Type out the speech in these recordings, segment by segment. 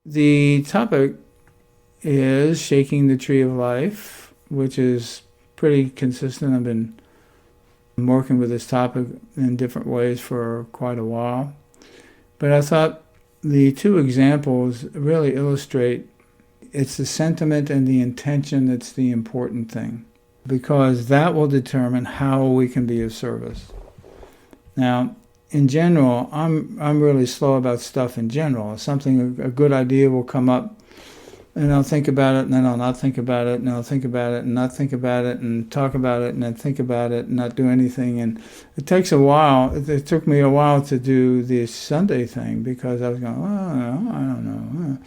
The topic is shaking the tree of life, which is pretty consistent. I've been working with this topic in different ways for quite a while. But I thought the two examples really illustrate it's the sentiment and the intention that's the important thing, because that will determine how we can be of service. Now, in general, I'm really slow about stuff in general. A good idea will come up, and I'll think about it, and then I'll not think about it, and I'll think about it, and not think about it, and talk about it, and then think about it, and not do anything. And it takes a while. It took me a while to do the Sunday thing because I was going, I don't know.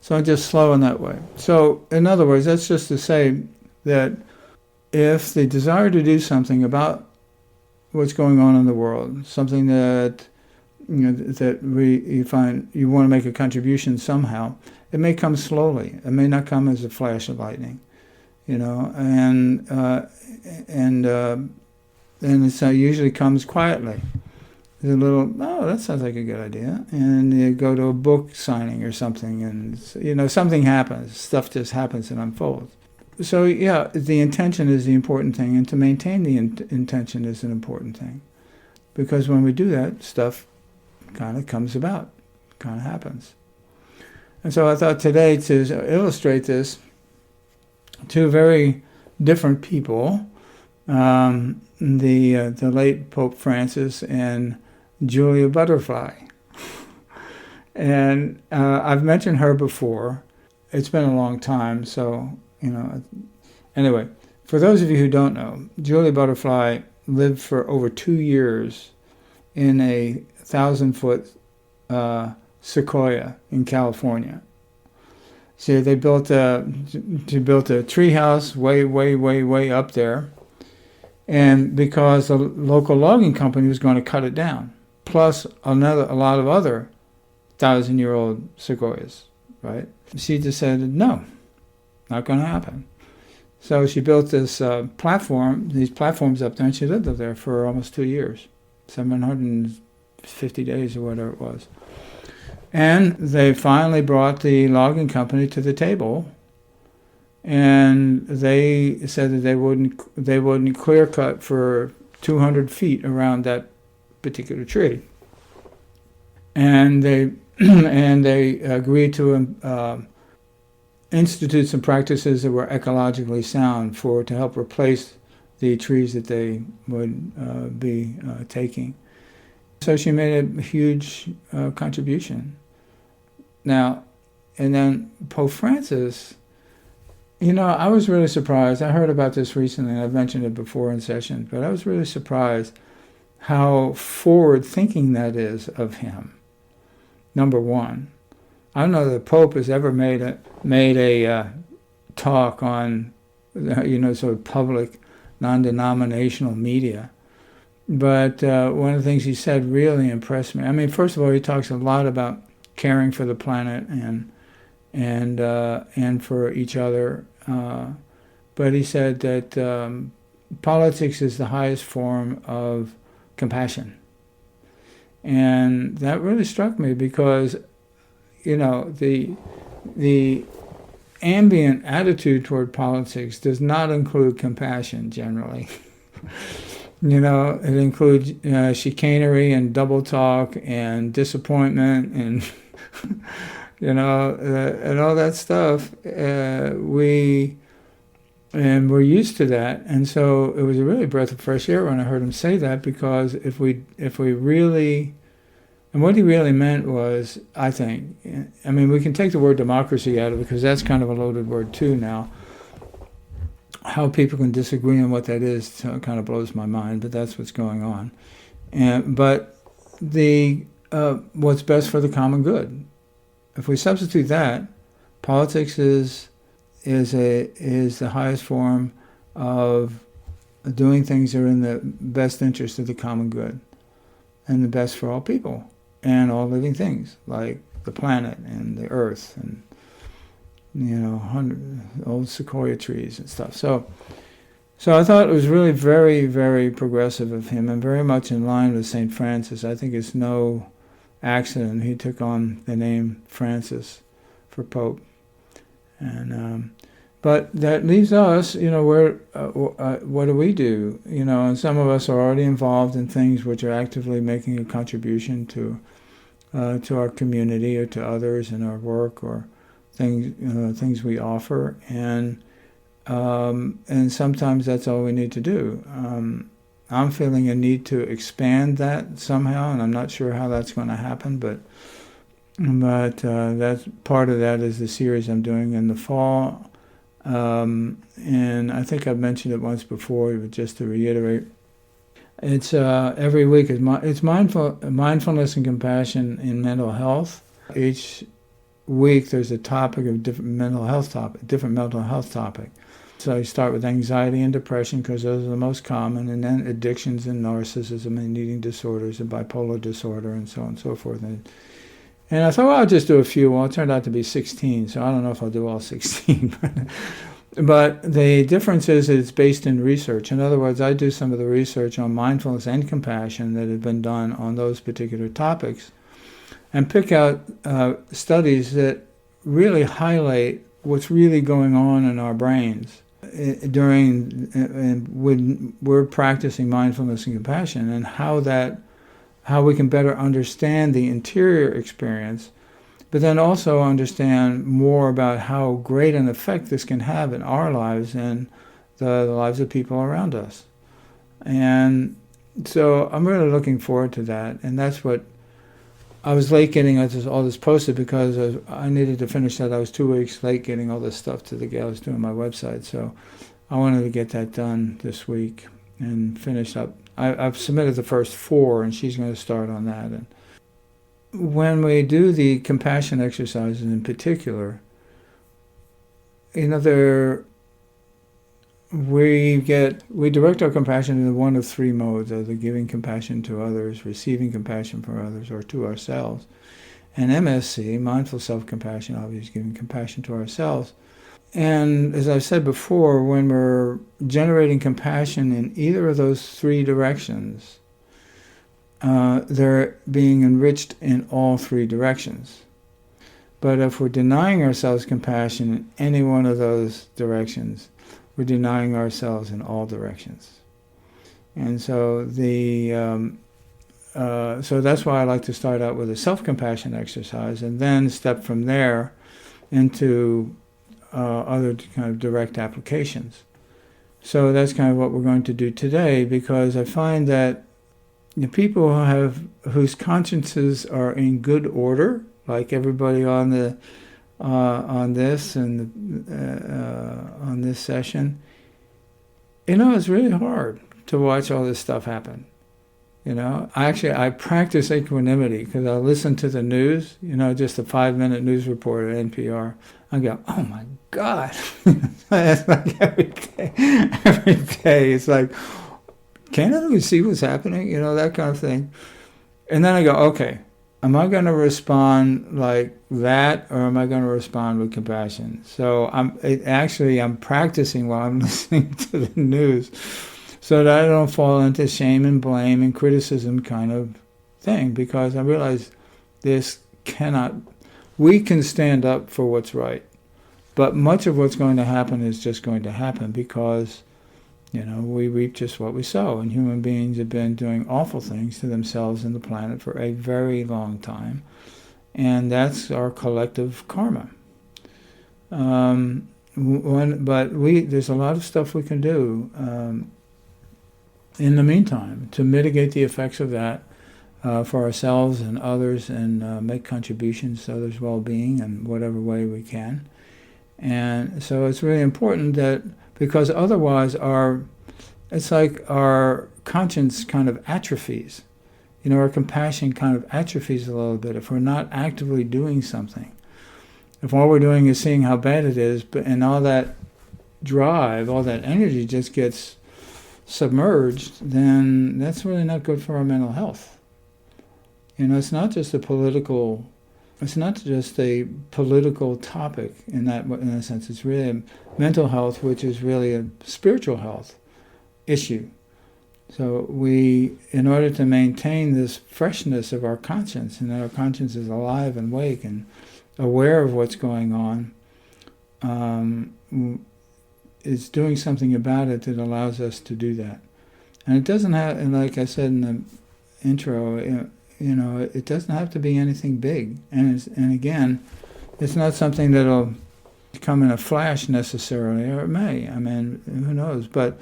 So I'm just slow in that way. So, in other words, that's just to say that if the desire to do something about what's going on in the world, something that you find you want to make a contribution somehow, it may come slowly. It may not come as a flash of lightning, and it usually comes quietly. There's a little, that sounds like a good idea, and you go to a book signing or something, and something happens. Stuff just happens and unfolds. So yeah, the intention is the important thing, and to maintain the intention is an important thing, because when we do that, stuff kind of comes about, kind of happens. And so I thought today, to illustrate this, two very different people, the late Pope Francis and Julia Butterfly. And I've mentioned her before. It's been a long time, so anyway, for those of you who don't know, Julia Butterfly lived for over 2 years in a 1,000-foot sequoia in California. So she built a tree house way up there, and because the local logging company was going to cut it down, plus a lot of other 1,000-year-old sequoias, right? She just said no. Not going to happen. So she built this these platforms up there, and she lived up there for almost 2 years, 750 days or whatever it was. And they finally brought the logging company to the table, and they said that they wouldn't clear cut for 200 feet around that particular tree. And they agreed to institute some practices that were ecologically sound to help replace the trees that they would be taking. So she made a huge contribution. Now, and then Pope Francis, I was really surprised. I heard about this recently, and I've mentioned it before in session, but I was really surprised how forward-thinking that is of him. Number one, I don't know that the Pope has ever made a talk on, sort of public, non-denominational media. But one of the things he said really impressed me. I mean, first of all, he talks a lot about caring for the planet and for each other. But he said that politics is the highest form of compassion. And that really struck me because the ambient attitude toward politics does not include compassion generally. It includes chicanery and double talk and disappointment and and all that stuff. We're used to that, and so it was a really breath of fresh air when I heard him say that, because if we really. And what he really meant was, I think, we can take the word democracy out of it because that's kind of a loaded word too now. How people can disagree on what that is kind of blows my mind, but that's what's going on. But what's best for the common good. If we substitute that, politics is the highest form of doing things that are in the best interest of the common good and the best for all people. And all living things, like the planet and the earth and, old sequoia trees and stuff. So I thought it was really very, very progressive of him and very much in line with St. Francis. I think it's no accident he took on the name Francis for Pope. And but that leaves us, where what do we do? And some of us are already involved in things which are actively making a contribution to our community or to others in our work or things we offer, and sometimes that's all we need to do. I'm feeling a need to expand that somehow, and I'm not sure how that's going to happen, but that's part of that is the series I'm doing in the fall. And I think I've mentioned it once before, but just to reiterate, it's every week. It's mindfulness and compassion in mental health. Each week there's a topic of different mental health topic. So you start with anxiety and depression because those are the most common, and then addictions and narcissism and eating disorders and bipolar disorder and so on and so forth. And I thought, well, I'll just do a few. Well, it turned out to be 16, so I don't know if I'll do all 16. But the difference is it's based in research. In other words, I do some of the research on mindfulness and compassion that have been done on those particular topics and pick out studies that really highlight what's really going on in our brains when we're practicing mindfulness and compassion, and how we can better understand the interior experience, but then also understand more about how great an effect this can have in our lives and the lives of people around us. And so I'm really looking forward to that, and that's what I was late getting all this posted because I needed to finish that. I was 2 weeks late getting all this stuff to the gals doing my website, so I wanted to get that done this week and finish up. I've submitted the first 4, and she's going to start on that. And when we do the compassion exercises in particular, we direct our compassion in one of 3 modes, either giving compassion to others, receiving compassion from others, or to ourselves. And MSC, mindful self-compassion, obviously giving compassion to ourselves. And as I've said before, when we're generating compassion in either of those 3 directions, they're being enriched in all 3 directions. But if we're denying ourselves compassion in any one of those directions, we're denying ourselves in all directions. And so so that's why I like to start out with a self-compassion exercise and then step from there into other kind of direct applications. So that's kind of what we're going to do today, because I find that the people whose consciences are in good order, like everybody on this and on this session, it's really hard to watch all this stuff happen. I practice equanimity because I listen to the news, just a 5-minute news report at NPR. I go, oh my God. It's like every day. It's like, can't we see what's happening? That kind of thing. And then I go, okay, am I going to respond like that, or am I going to respond with compassion? So I'm practicing while I'm listening to the news, so that I don't fall into shame and blame and criticism kind of thing, because I realize we can stand up for what's right, but much of what's going to happen is just going to happen because, we reap just what we sow, and human beings have been doing awful things to themselves and the planet for a very long time, and that's our collective karma. But there's a lot of stuff we can do in the meantime to mitigate the effects of that for ourselves and others, and make contributions to others' well-being in whatever way we can. And so it's really important that, because otherwise it's like our conscience kind of atrophies. Our compassion kind of atrophies a little bit if we're not actively doing something. If all we're doing is seeing how bad it is, and all that drive, all that energy just gets submerged, then that's really not good for our mental health. It's not just a political topic in a sense. It's really a mental health, which is really a spiritual health issue. So in order to maintain this freshness of our conscience, and that our conscience is alive and awake and aware of what's going on, is doing something about it that allows us to do that. And it doesn't have, and like I said in the intro, it doesn't have to be anything big. And again, it's not something that'll come in a flash necessarily, or it may. I mean, who knows? But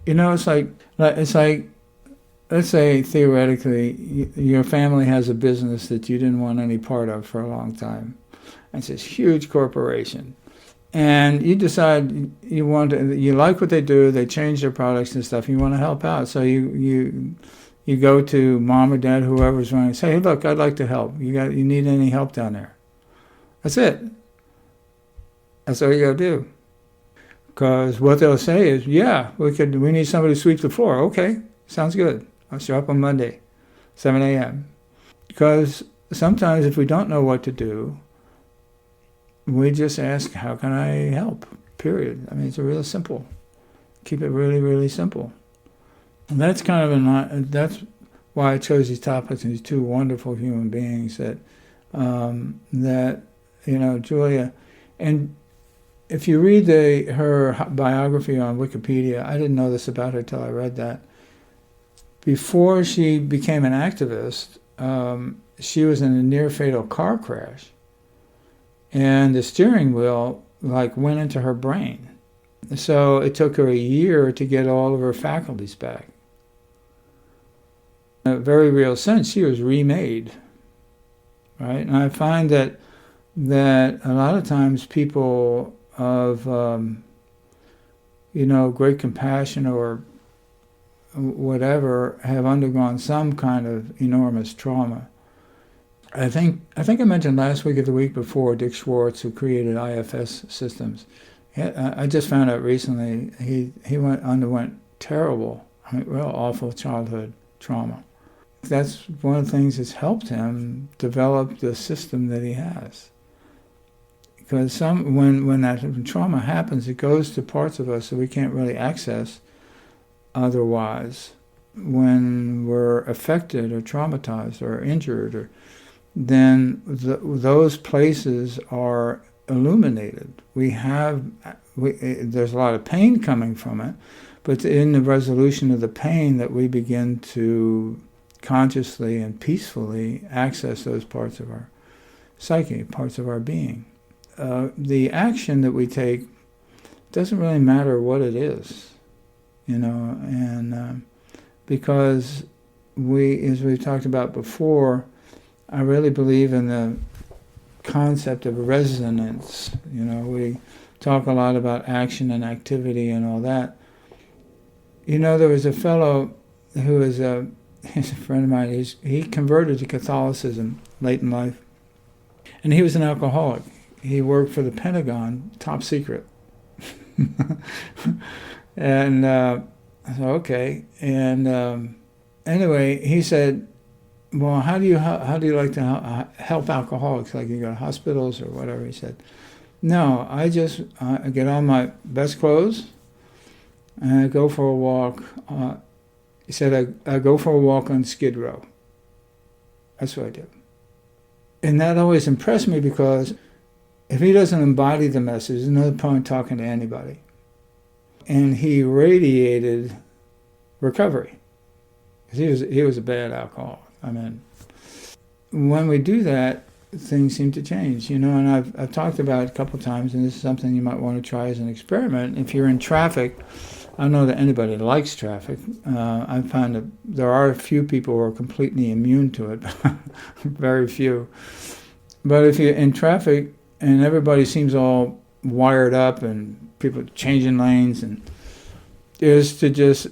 it's like let's say theoretically your family has a business that you didn't want any part of for a long time. It's this huge corporation. And you decide you like what they do, they change their products and stuff, you want to help out. So you go to mom or dad, whoever's running, and say, hey, look, I'd like to help. You need any help down there? That's it. That's all you got to do. Because what they'll say is, yeah, we need somebody to sweep the floor. Okay, sounds good. I'll show up on Monday, 7 a.m. Because sometimes if we don't know what to do, we just ask, how can I help? Period. I mean, it's real simple. Keep it really, really simple. And that's kind of that's why I chose these topics and these two wonderful human beings that Julia. And if you read her biography on Wikipedia, I didn't know this about her till I read that. Before she became an activist, she was in a near-fatal car crash. And the steering wheel went into her brain. So it took her a year to get all of her faculties back. In a very real sense, she was remade. Right? And I find that a lot of times people of great compassion or whatever have undergone some kind of enormous trauma. I think I mentioned last week or the week before Dick Schwartz, who created IFS systems. I just found out recently he underwent terrible, real awful childhood trauma. That's one of the things that's helped him develop the system that he has. Because when that trauma happens, it goes to parts of us that we can't really access otherwise. When we're affected or traumatized or injured, then those places are illuminated. There's a lot of pain coming from it, but in the resolution of the pain that we begin to consciously and peacefully access those parts of our psyche, parts of our being. The action that we take doesn't really matter what it is, and because as we've talked about before, I really believe in the concept of resonance. We talk a lot about action and activity and all that. There was a fellow who he's a friend of mine. He converted to Catholicism late in life, and he was an alcoholic. He worked for the Pentagon, top secret. And I said, okay. And anyway, he said, well, how do you like to help alcoholics? Like you go to hospitals or whatever? He said, no, I get on my best clothes and I go for a walk. He said, I go for a walk on Skid Row. That's what I do. And that always impressed me, because if he doesn't embody the message, there's no point talking to anybody. And he radiated recovery. Because he was a bad alcoholic. I mean, when we do that, things seem to change, and I've talked about it a couple of times, and this is something you might want to try as an experiment. If you're in traffic, I don't know that anybody likes traffic. I find that there are a few people who are completely immune to it, very few. But if you're in traffic and everybody seems all wired up and people changing lanes, and is to just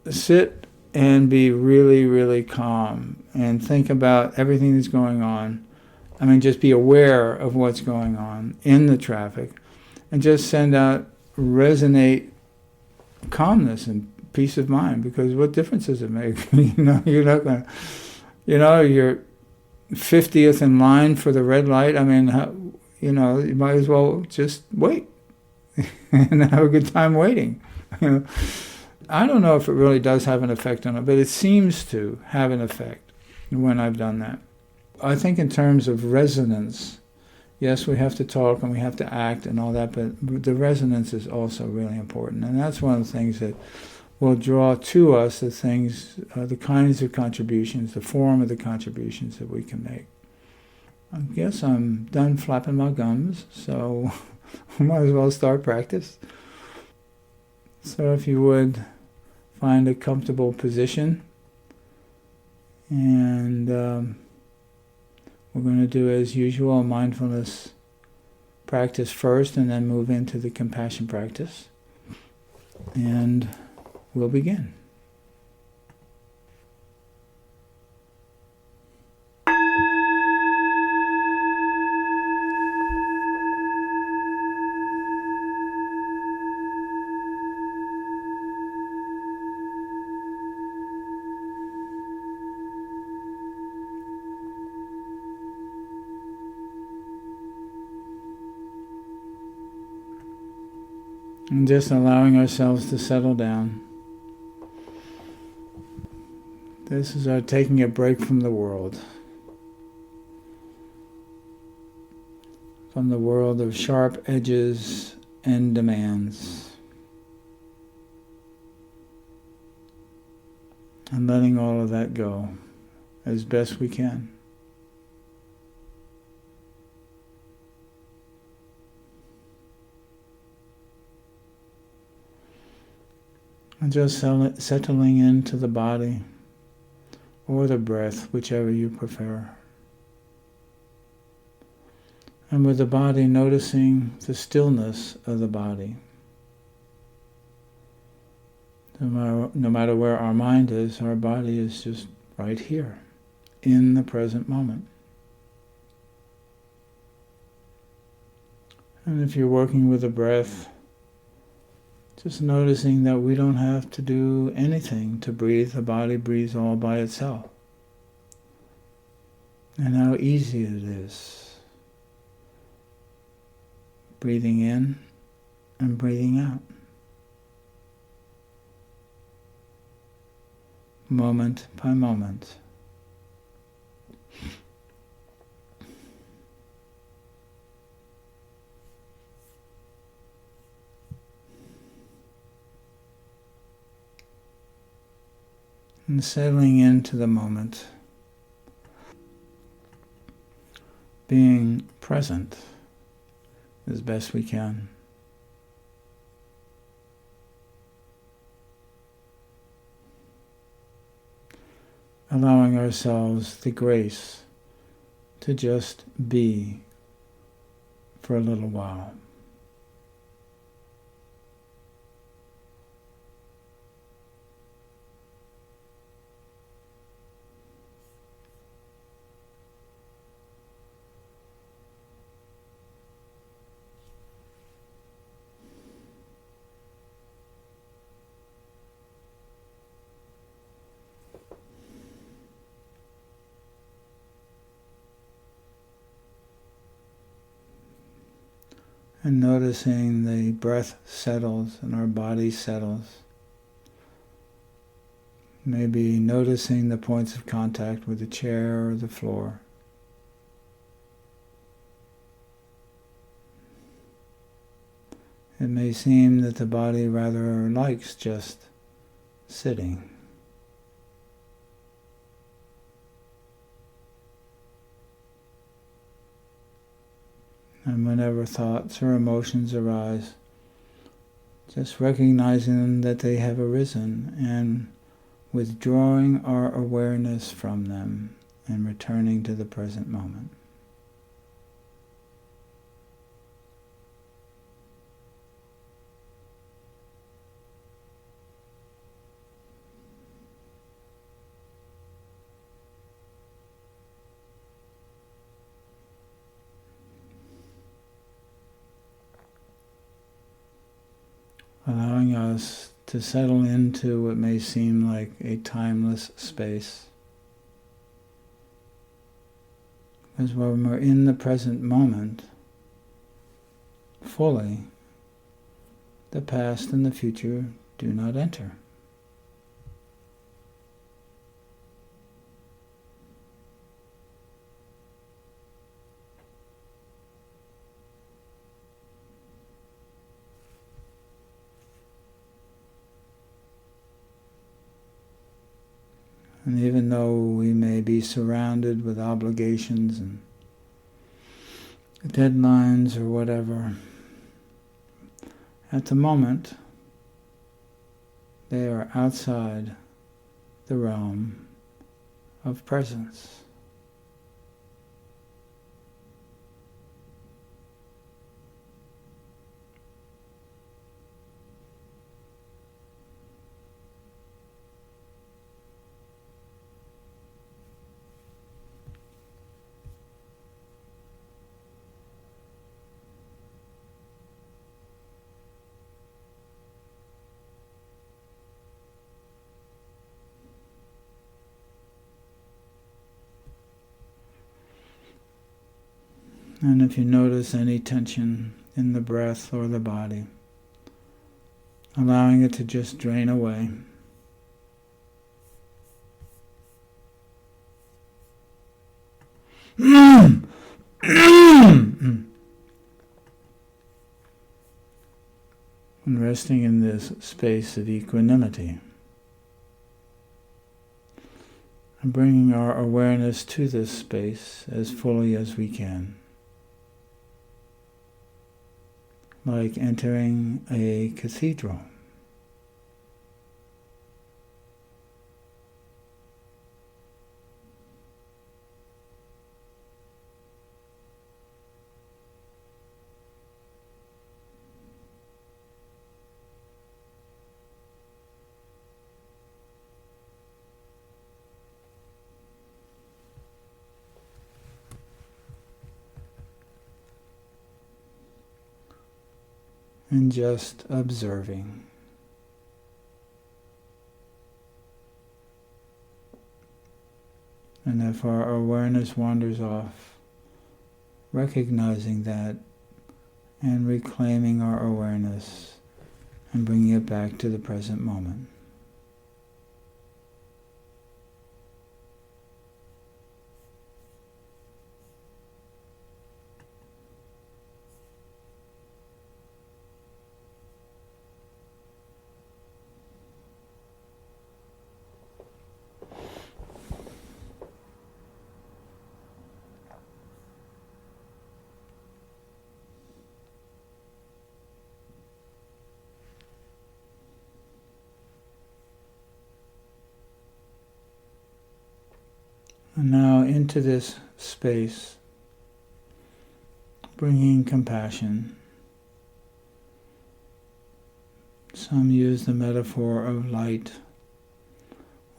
sit and be really, really calm and think about everything that's going on. I mean, just be aware of what's going on in the traffic, and just send out, resonate calmness and peace of mind, because what difference does it make? You're not going to, you're 50th in line for the red light. I mean, you might as well just wait and have a good time waiting. I don't know if it really does have an effect on it, but it seems to have an effect when I've done that. I think in terms of resonance, yes, we have to talk and we have to act and all that, but the resonance is also really important. And that's one of the things that will draw to us the things, the kinds of contributions, the form of the contributions that we can make. I guess I'm done flapping my gums, so we might as well start practice. So if you would, find a comfortable position, and we're going to do, as usual, a mindfulness practice first and then move into the compassion practice. And we'll begin. And just allowing ourselves to settle down. This is our taking a break from the world. From the world of sharp edges and demands. And letting all of that go as best we can. And just settling into the body or the breath, whichever you prefer. And with the body, noticing the stillness of the body. No matter where our mind is, our body is just right here, in the present moment. And if you're working with the breath, just noticing that we don't have to do anything to breathe. The body breathes all by itself. And how easy it is. Breathing in and breathing out. Moment by moment. And settling into the moment, being present as best we can. Allowing ourselves the grace to just be for a little while. And noticing the breath settles and our body settles. Maybe noticing the points of contact with the chair or the floor. It may seem that the body rather likes just sitting. And whenever thoughts or emotions arise, just recognizing that they have arisen and withdrawing our awareness from them and returning to the present moment. Allowing us to settle into what may seem like a timeless space. Because when we're in the present moment, fully, the past and the future do not enter. And even though we may be surrounded with obligations and deadlines or whatever, at the moment, they are outside the realm of presence. And if you notice any tension in the breath or the body, allowing it to just drain away. And resting in this space of equanimity. And bringing our awareness to this space as fully as we can. Like entering a cathedral. And just observing. And if our awareness wanders off, recognizing that and reclaiming our awareness and bringing it back to the present moment. And now into this space, bringing compassion. Some use the metaphor of light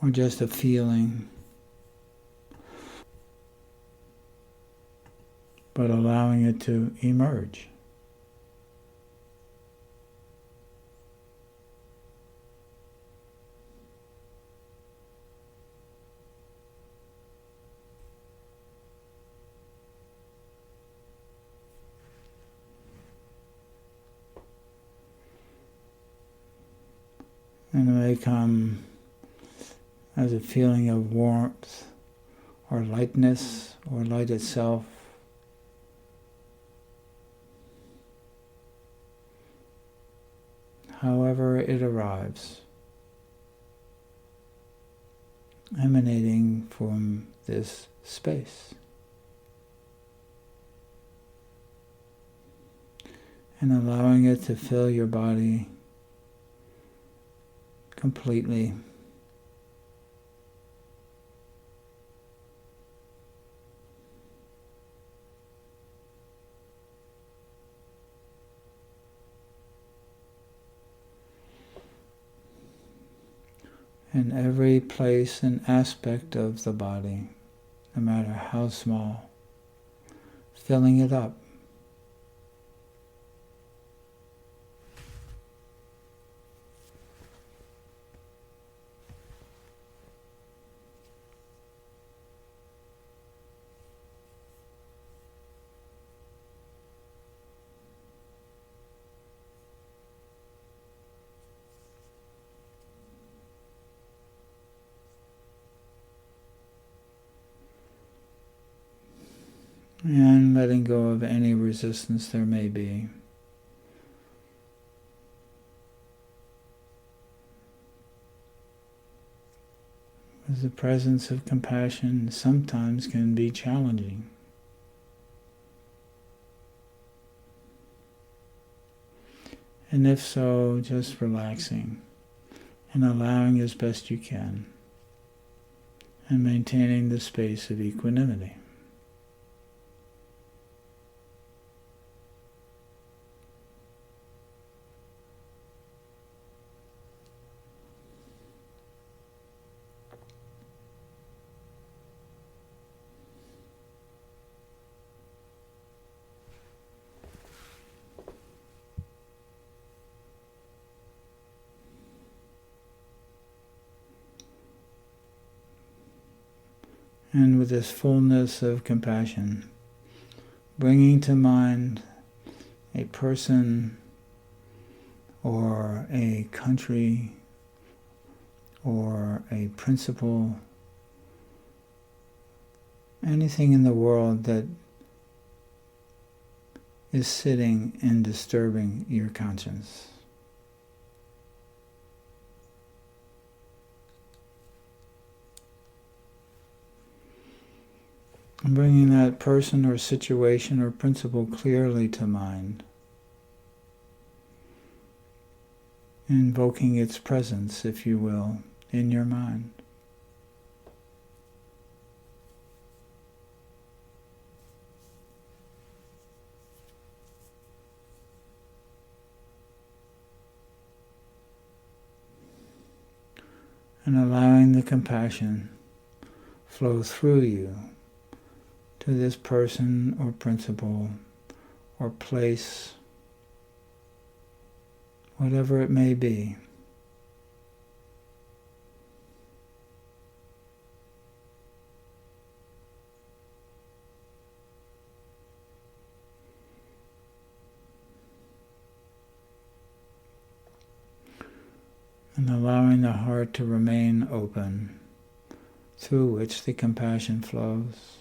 or just a feeling, but allowing it to emerge. And it may come as a feeling of warmth or lightness or light itself. However it arrives, emanating from this space. And allowing it to fill your body completely. And every place and aspect of the body, no matter how small, filling it up. And letting go of any resistance there may be. As because the presence of compassion sometimes can be challenging. And if so, just relaxing and allowing as best you can, and maintaining the space of equanimity. And with this fullness of compassion, bringing to mind a person or a country or a principle, anything in the world that is sitting and disturbing your conscience. And bringing that person or situation or principle clearly to mind. Invoking its presence, if you will, in your mind. And allowing the compassion flow through you to this person or principle or place, whatever it may be. And allowing the heart to remain open, through which the compassion flows.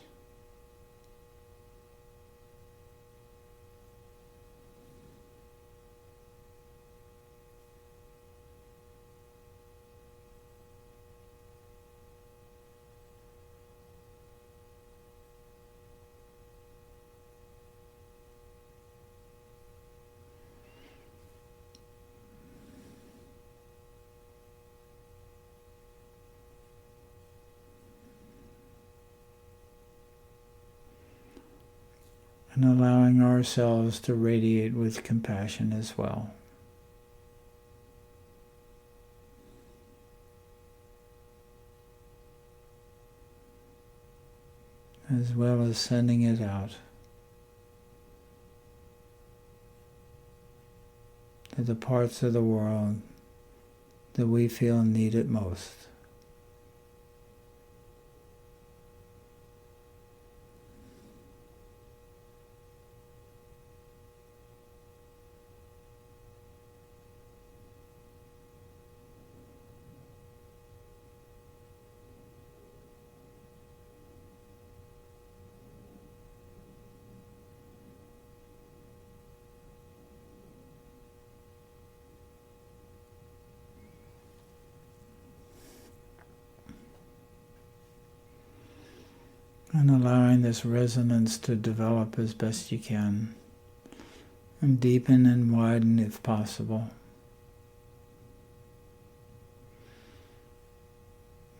And allowing ourselves to radiate with compassion as well. As well as sending it out to the parts of the world that we feel need it most. And allowing this resonance to develop as best you can, and deepen and widen if possible.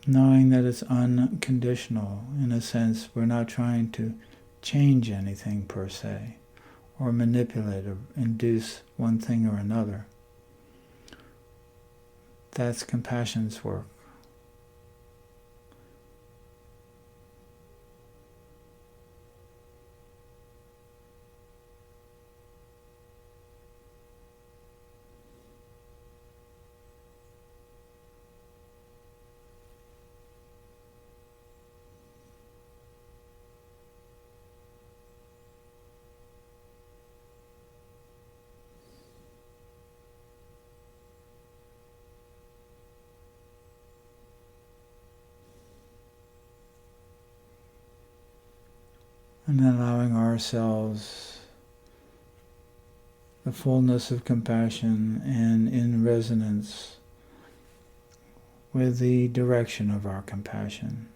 Knowing that it's unconditional, in a sense, we're not trying to change anything per se, or manipulate or induce one thing or another. That's compassion's work. And allowing ourselves the fullness of compassion and in resonance with the direction of our compassion.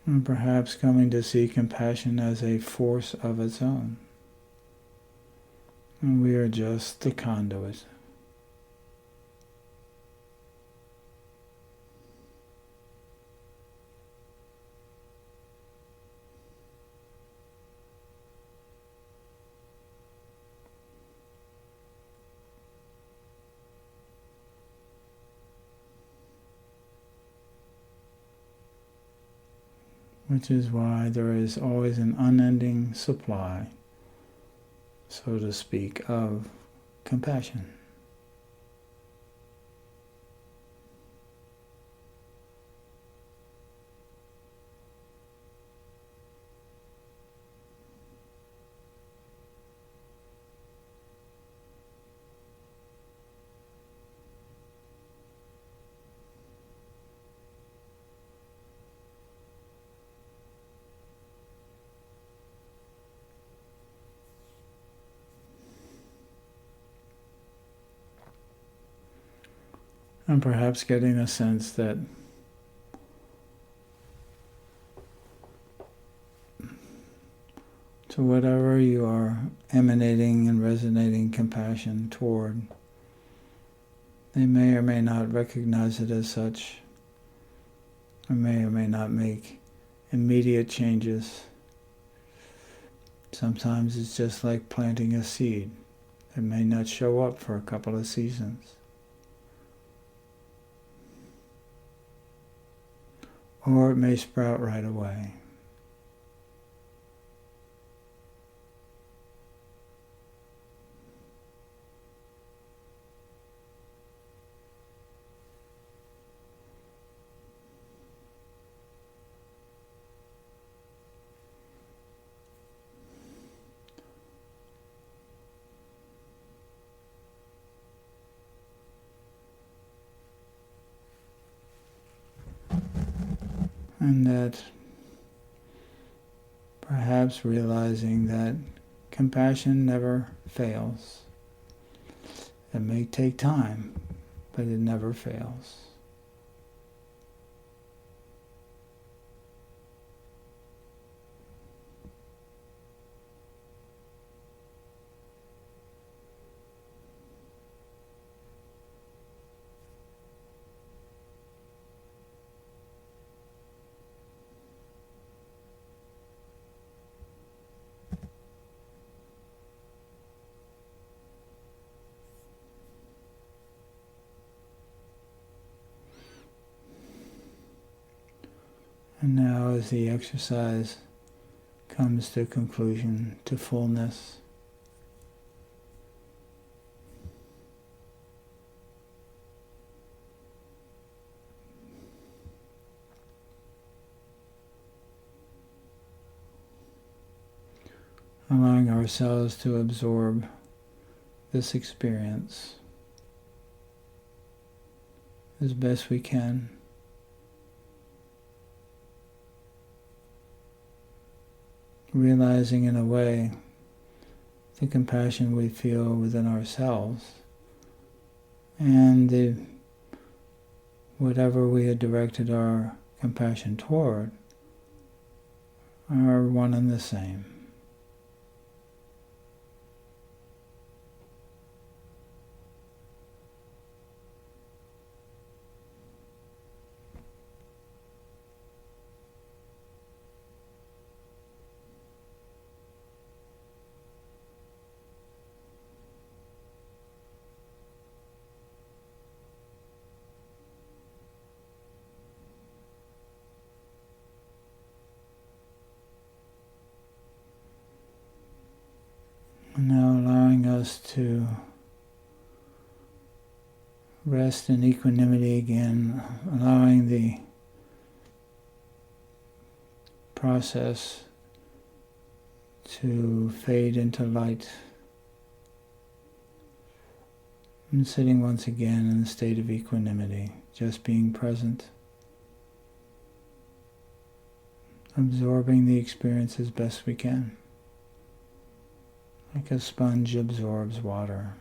And perhaps coming to see compassion as a force of its own. And we are just the conduit. Which is why there is always an unending supply, so to speak, of compassion. And perhaps getting a sense that to whatever you are emanating and resonating compassion toward, they may or may not recognize it as such, or may not make immediate changes. Sometimes it's just like planting a seed. It may not show up for a couple of seasons. Or it may sprout right away. And that perhaps realizing that compassion never fails. It may take time, but it never fails. And now as the exercise comes to conclusion, to fullness, allowing ourselves to absorb this experience as best we can. Realizing in a way the compassion we feel within ourselves and whatever we had directed our compassion toward are one and the same. And now allowing us to rest in equanimity again, allowing the process to fade into light. And sitting once again in a state of equanimity, just being present, absorbing the experience as best we can, like a sponge absorbs water,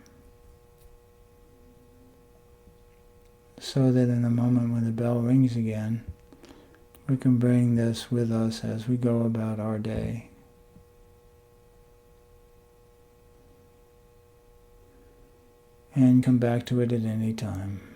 so that in the moment when the bell rings again, we can bring this with us as we go about our day. And come back to it at any time.